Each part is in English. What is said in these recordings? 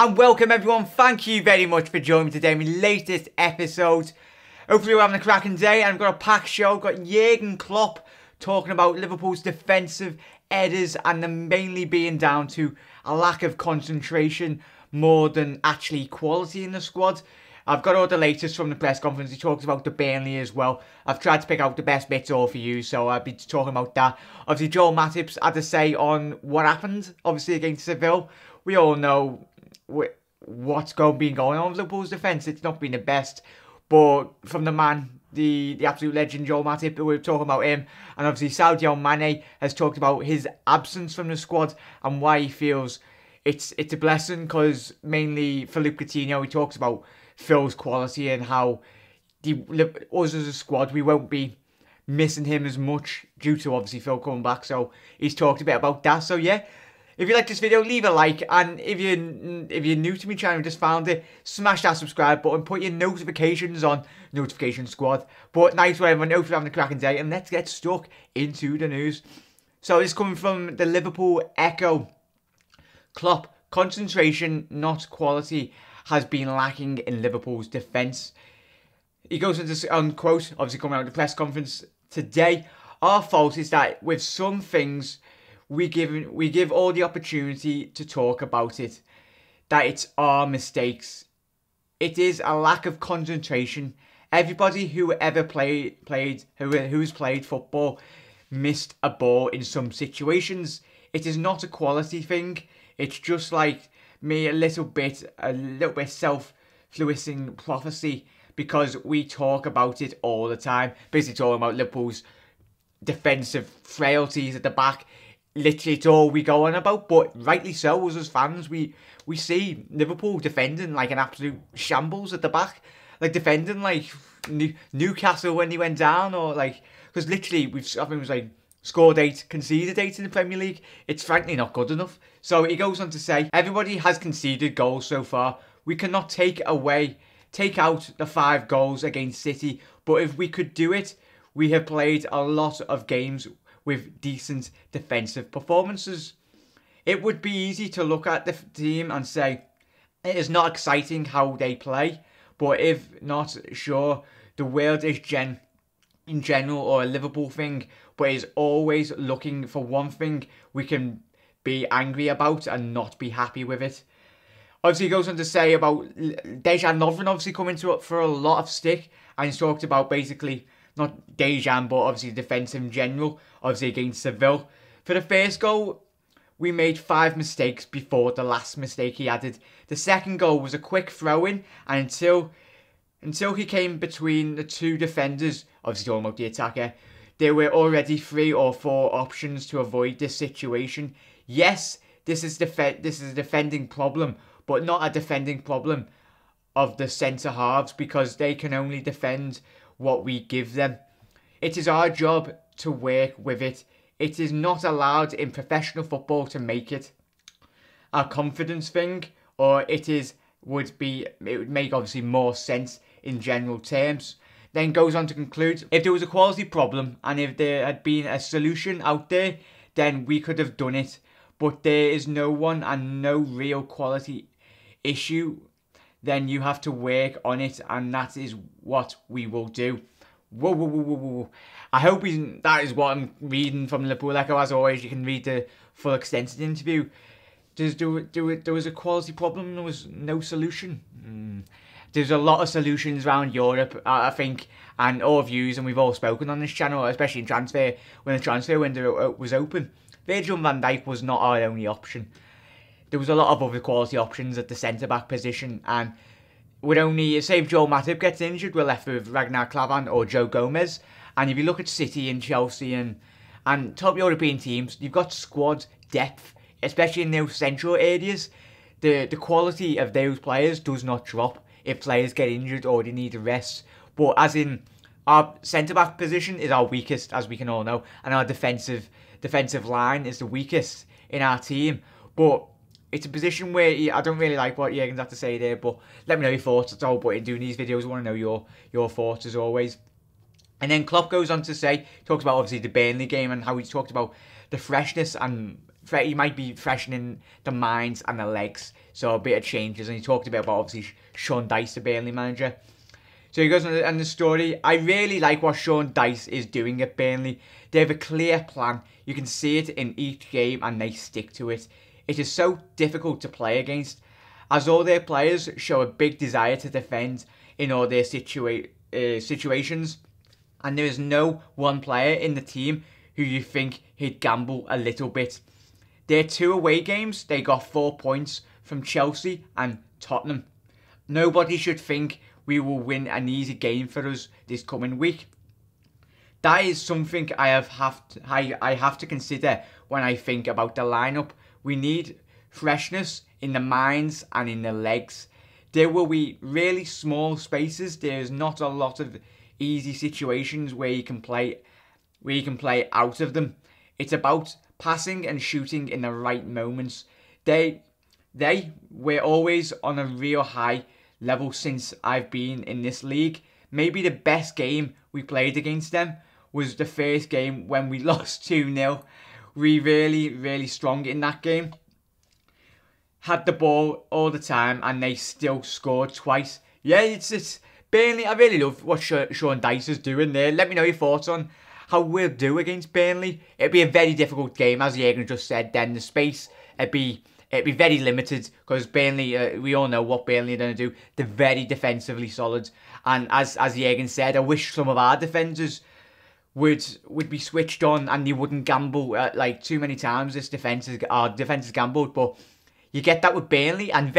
And welcome everyone, thank you very much for joining me today in my latest episode. Hopefully we're having a cracking day and I've got a packed show. Got Jurgen Klopp talking about Liverpool's defensive errors and them mainly being down to a lack of concentration more than actually quality in the squad. I've got all the latest from the press conference. He talks about the Burnley as well. I've tried to pick out the best bits all for you, so I'll be talking about that. Obviously Joel Matip's had to say on what happened, obviously against Sevilla. We all know what's been going on with Liverpool's defence. It's not been the best, but from the man, the absolute legend Joel Matip, we're talking about him, and obviously Sadio Mané has talked about his absence from the squad and why he feels it's a blessing, because mainly for Luke Coutinho, he talks about Phil's quality and how us as a squad, we won't be missing him as much due to obviously Phil coming back. So he's talked a bit about that. So yeah, if you like this video, leave a like, and if you're new to my channel and just found it, smash that subscribe button, put your notifications on, notification squad. But nice one everyone, hopefully having a cracking day, and let's get stuck into the news. So this is coming from the Liverpool Echo. Klopp, concentration, not quality, has been lacking in Liverpool's defence. He goes into, unquote, obviously coming out of the press conference today, our fault is that with some things, we give all the opportunity to talk about it, that it's our mistakes. It is a lack of concentration. Everybody who ever who's played football missed a ball in some situations. It is not a quality thing. It's just like me, a little bit self-fulfilling prophecy, because we talk about it all the time. Basically talking about Liverpool's defensive frailties at the back. Literally, it's all we go on about, but rightly so. Us as fans, we see Liverpool defending like an absolute shambles at the back, like defending like Newcastle when they went down, or like, because literally I think it was like scored 8, conceded 8 in the Premier League. It's frankly not good enough. So he goes on to say, everybody has conceded goals so far. We cannot take out the 5 goals against City, but if we could do it, we have played a lot of games with decent defensive performances. It would be easy to look at the team and say, it is not exciting how they play, but if not, sure, the world is in general, or a Liverpool thing, but is always looking for one thing we can be angry about and not be happy with it. Obviously, he goes on to say about Dejan Lovren obviously coming to it for a lot of stick, and he's talked about basically, not Dejan, but obviously defence in general, obviously against Sevilla. For the first goal, we made 5 mistakes before the last mistake he added. The second goal was a quick throw-in, and until he came between the 2 defenders, obviously talking about the attacker, there were already 3 or 4 options to avoid this situation. Yes, this is a defending problem, but not a defending problem of the centre-halves, because they can only defend what we give them. It is our job to work with it. It is not allowed in professional football to make it a confidence thing, or it would make obviously more sense in general terms. Then goes on to conclude, if there was a quality problem and if there had been a solution out there, then we could have done it. But there is no one and no real quality issue. Then you have to work on it, and that is what we will do. Whoa. I hope that is what I'm reading from Liverpool Echo. As always, you can read the full extent of the interview. There was a quality problem, there was no solution. There's a lot of solutions around Europe, I think, and all views, and we've all spoken on this channel, especially in transfer, when the transfer window was open. Virgil van Dijk was not our only option. There was a lot of other quality options at the centre-back position, and would only, say if Joel Matip gets injured, we're left with Ragnar Klavan or Joe Gomez. And if you look at City and Chelsea and top European teams, you've got squad depth, especially in those central areas. The quality of those players does not drop if players get injured or they need a rest. But as in, our centre-back position is our weakest, as we can all know, and our defensive line is the weakest in our team. But it's a position where I don't really like what Jurgen's had to say there, but let me know your thoughts. That's all but in doing these videos. I want to know your thoughts as always. And then Klopp goes on to say, talks about obviously the Burnley game and how he talked about the freshness and he might be freshening the minds and the legs. So a bit of changes. And he talked a bit about, obviously, Sean Dyche, the Burnley manager. So he goes on the story. I really like what Sean Dyche is doing at Burnley. They have a clear plan. You can see it in each game and they stick to it. It is so difficult to play against, as all their players show a big desire to defend in all their situations. And there is no one player in the team who you think he'd gamble a little bit. Their 2 away games, they got 4 points from Chelsea and Tottenham. Nobody should think we will win an easy game for us this coming week. That is something I have to consider when I think about the lineup. We need freshness in the minds and in the legs. There will be really small spaces. There's not a lot of easy situations where you can play out of them. It's about passing and shooting in the right moments. They were always on a real high level since I've been in this league. Maybe the best game we played against them was the first game when we lost 2-0. We really strong in that game. Had the ball all the time and they still scored twice. Yeah, it's Burnley. I really love what Sean Dyche is doing there. Let me know your thoughts on how we'll do against Burnley. It'd be a very difficult game, as Jürgen just said. Then the space, it'd be very limited because Burnley, we all know what Burnley are going to do. They're very defensively solid. And as Jürgen said, I wish some of our defenders would be switched on and they wouldn't gamble like too many times. Our defense is gambled, but you get that with Burnley, and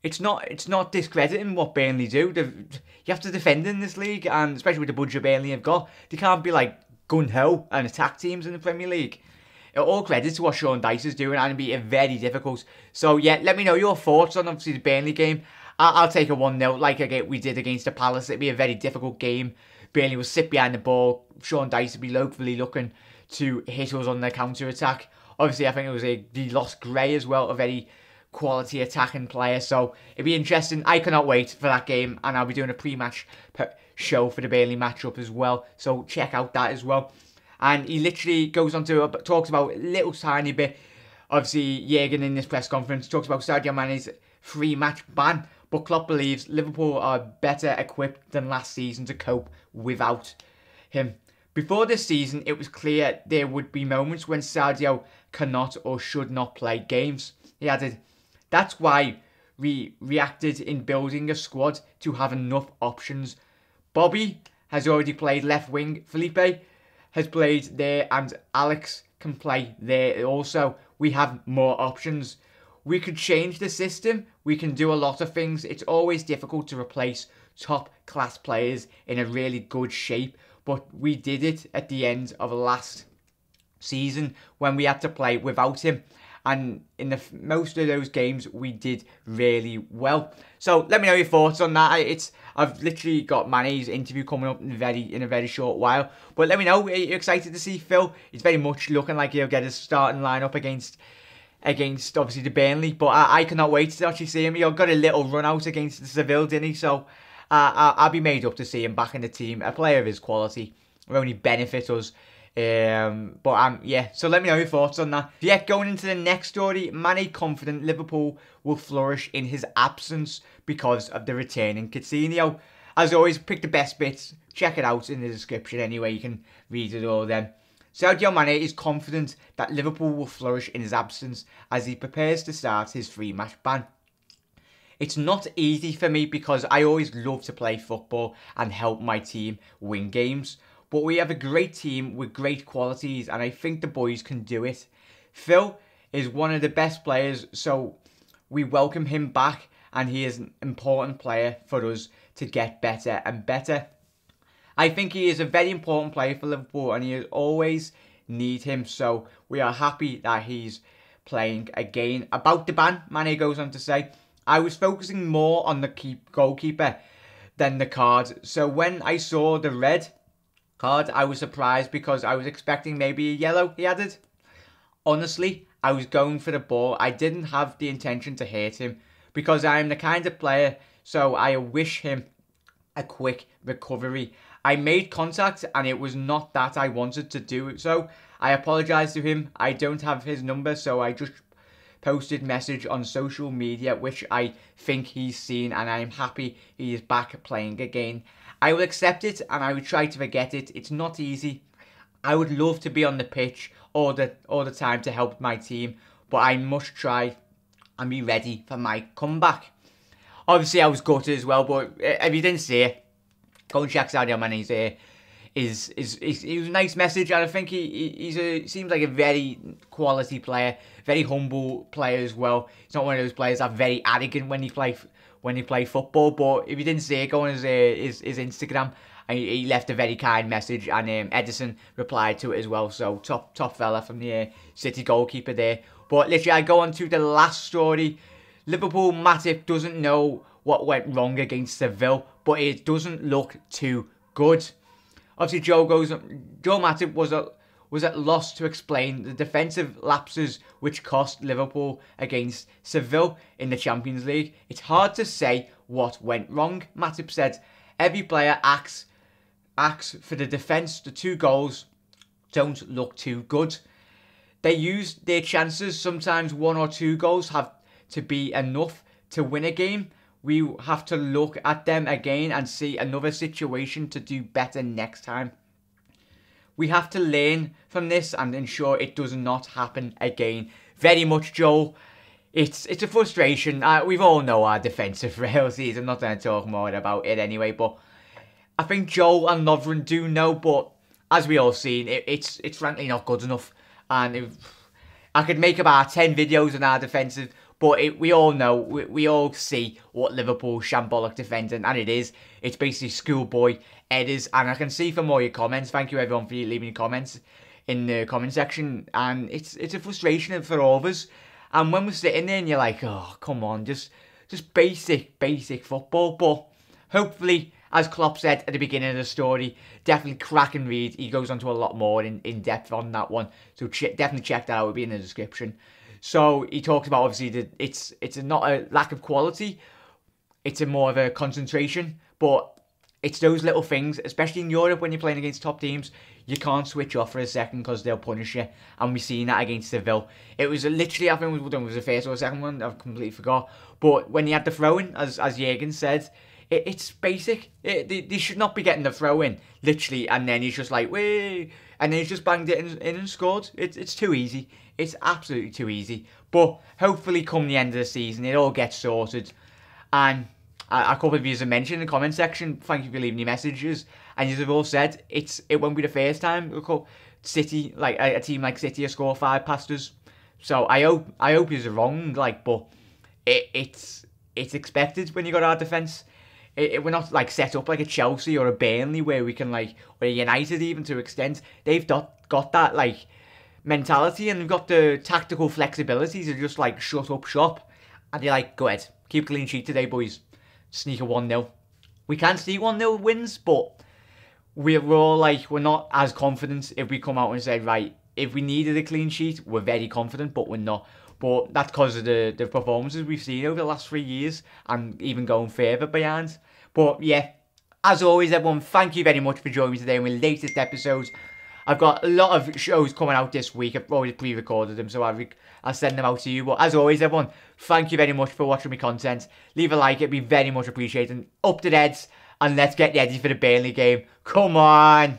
it's not discrediting what Burnley do. You have to defend in this league, and especially with the budget Burnley have got, they can't be like gun-ho and attack teams in the Premier League. All credit to what Sean Dyche is doing, and it'll be very difficult. So yeah, let me know your thoughts on obviously the Burnley game. I'll take a 1-0 like we did against the Palace. It'd be a very difficult game. Burnley will sit behind the ball. Sean Dyche will be locally looking to hit us on the counter-attack. Obviously, I think it was he lost Gray as well, a very quality attacking player. So it'd be interesting. I cannot wait for that game, and I'll be doing a pre-match show for the Burnley matchup as well. So check out that as well. And he literally goes on to talks about a little tiny bit. Obviously, Jürgen in this press conference talks about Sadio Mané's 3-match ban, but Klopp believes Liverpool are better equipped than last season to cope without him. Before this season, it was clear there would be moments when Sadio cannot or should not play games. He added, "That's why we reacted in building a squad to have enough options. Bobby has already played left wing, Felipe has played there, and Alex can play there also. We have more options. We could change the system. We can do a lot of things. It's always difficult to replace top class players in a really good shape, but we did it at the end of last season when we had to play without him. And in most of those games, we did really well." So let me know your thoughts on that. I've literally got Mané's interview coming up in a very short while. But let me know. Are you excited to see Phil? He's very much looking like he'll get his starting lineup against obviously the Burnley. But I cannot wait to actually see him. He got a little run out against the Sevilla, didn't he? So I'll be made up to see him back in the team. A player of his quality will only benefit us. Yeah, so let me know your thoughts on that. Yeah, going into the next story, Mané confident Liverpool will flourish in his absence because of the returning Coutinho. As always, pick the best bits, check it out in the description anyway, you can read it all then. Sadio Mané is confident that Liverpool will flourish in his absence as he prepares to start his 3-match ban. "It's not easy for me because I always love to play football and help my team win games. But we have a great team with great qualities and I think the boys can do it. Phil is one of the best players, so we welcome him back and he is an important player for us to get better and better. I think he is a very important player for Liverpool and you always need him, so we are happy that he's playing again." About the ban, Mané goes on to say, "I was focusing more on the goalkeeper than the card, so when I saw the red card, I was surprised because I was expecting maybe a yellow," he added. "Honestly, I was going for the ball. I didn't have the intention to hurt him because I am the kind of player, so I wish him a quick recovery. I made contact and it was not that I wanted to do so. I apologise to him. I don't have his number, so I just posted message on social media, which I think he's seen, and I'm happy he is back playing again. I will accept it and I will try to forget it. It's not easy. I would love to be on the pitch all the time to help my team, but I must try and be ready for my comeback. Obviously, I was gutted as well, but if you didn't see it, go and check Sadio Mané's it was a nice message, and I think he seems like a very quality player, very humble player as well. He's not one of those players that are very arrogant when he play football. But if you didn't see it, go on his Instagram, and he left a very kind message, and Edison replied to it as well. So top fella from the City goalkeeper there. But literally, I go on to the last story. Liverpool Matip doesn't know what went wrong against Sevilla, but it doesn't look too good. Obviously, Joe Matip was at loss to explain the defensive lapses which cost Liverpool against Sevilla in the Champions League. It's hard to say what went wrong. Matip said, every player acts for the defence. The 2 goals don't look too good. They used their chances. Sometimes 1 or 2 goals have to be enough to win a game. We have to look at them again and see another situation to do better next time. We have to learn from this and ensure it does not happen again. Very much, Joel. It's a frustration. We've all know our defensive frailties. I'm not going to talk more about it anyway, but I think Joel and Lovren do know, but as we all seen, it's frankly not good enough. And I could make about 10 videos on our defensive, but we all know, we all see what Liverpool's shambolic defending, and it's basically schoolboy headers. And I can see from all your comments, thank you everyone for leaving your comments in the comment section, and it's a frustration for all of us. And when we're sitting there and you're like, oh, come on, just basic football. But hopefully, as Klopp said at the beginning of the story, definitely crack and read. He goes on to a lot more in depth on that one, so definitely check that out. It'll be in the description. So he talks about, obviously, that it's not a lack of quality, it's a more of a concentration, but it's those little things, especially in Europe when you're playing against top teams, you can't switch off for a second because they'll punish you, and we've seen that against Sevilla. It was literally, I think it was the first or the second one, I've completely forgot, but when he had the throw-in, as Jürgen said, it's basic. They should not be getting the throw-in, literally, and then he's just like, wait, and then he's just banged it in and scored. It's too easy. It's absolutely too easy. But hopefully come the end of the season, it all gets sorted. And a couple of you have mentioned in the comment section, thank you for leaving your messages. And you have all said, it won't be the first time City, like a team like City, will score 5 past us. So I hope you're wrong, but it's expected when you got our defence. We're not set up like a Chelsea or a Burnley where we can or a United even to an extent. They've got that mentality, and they've got the tactical flexibility to just shut up shop, and they're like, go ahead, keep clean sheet today, boys, sneak a 1-0. We can sneak 1-0 wins, but we're all we're not as confident if we come out and say, right, if we needed a clean sheet, we're very confident, but we're not. But that's because of the performances we've seen over the last 3 years, and even going further behind. But yeah, as always, everyone, thank you very much for joining me today in my latest episodes. I've got a lot of shows coming out this week. I've already pre-recorded them, so I'll send them out to you. But as always, everyone, thank you very much for watching my content. Leave a like, it'd be very much appreciated. Up to the heads, and let's get ready for the Burnley game. Come on!